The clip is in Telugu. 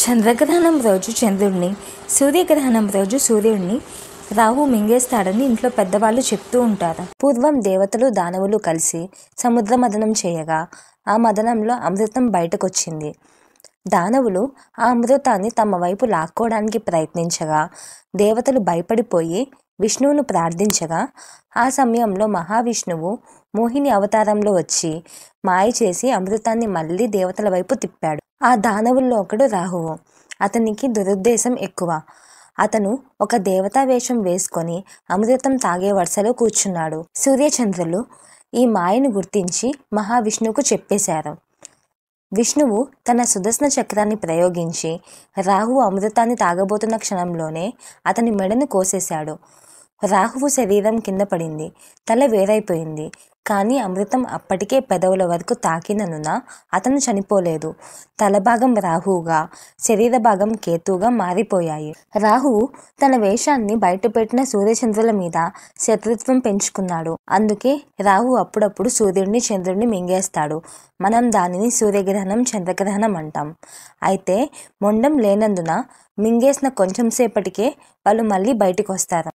చంద్రగ్రహణం రోజు చంద్రుడిని, సూర్యగ్రహణం రోజు సూర్యుడిని రాహు మింగేస్తాడని ఇంట్లో పెద్దవాళ్ళు చెప్తూ ఉంటారు. పూర్వం దేవతలు దానవులు కలిసి సముద్ర మథనం చేయగా ఆ మథనంలో అమృతం బయటకొచ్చింది. దానవులు ఆ అమృతాన్ని తమ వైపు లాక్కోవడానికి ప్రయత్నించగా దేవతలు భయపడిపోయి విష్ణువును ప్రార్థించగా ఆ సమయంలో మహావిష్ణువు మోహిని అవతారంలో వచ్చి మాయ చేసి అమృతాన్ని మళ్ళీ దేవతల వైపు తిప్పాడు. ఆ దానవుల్లో ఒకడు రాహువు. అతనికి దురుద్దేశం ఎక్కువ. అతను ఒక దేవతా వేషం వేసుకొని అమృతం తాగే వరుసలో కూర్చున్నాడు. సూర్యచంద్రులు ఈ మాయను గుర్తించి మహావిష్ణువుకు చెప్పేశారు. విష్ణువు తన సుదర్శన చక్రాన్ని ప్రయోగించి రాహువు అమృతాన్ని తాగబోతున్న క్షణంలోనే అతని మెడను కోసేశాడు. రాహువు శరీరం కింద పడింది, తల వేరైపోయింది. కానీ అమృతం అప్పటికే పెదవుల వరకు తాకినందున అతను చనిపోలేదు. తలభాగం రాహువుగా, శరీర భాగం కేతువుగా మారిపోయాయి. రాహువు తన వేషాన్ని బయటపెట్టిన సూర్యచంద్రుల మీద శత్రుత్వం పెంచుకున్నాడు. అందుకే రాహు అప్పుడప్పుడు సూర్యుడిని, చంద్రుడిని మింగేస్తాడు. మనం దానిని సూర్యగ్రహణం, చంద్రగ్రహణం అంటాం. అయితే మొండం లేనందున మింగేసిన కొంచెం సేపటికే వాళ్ళు మళ్ళీ బయటికి వస్తారు.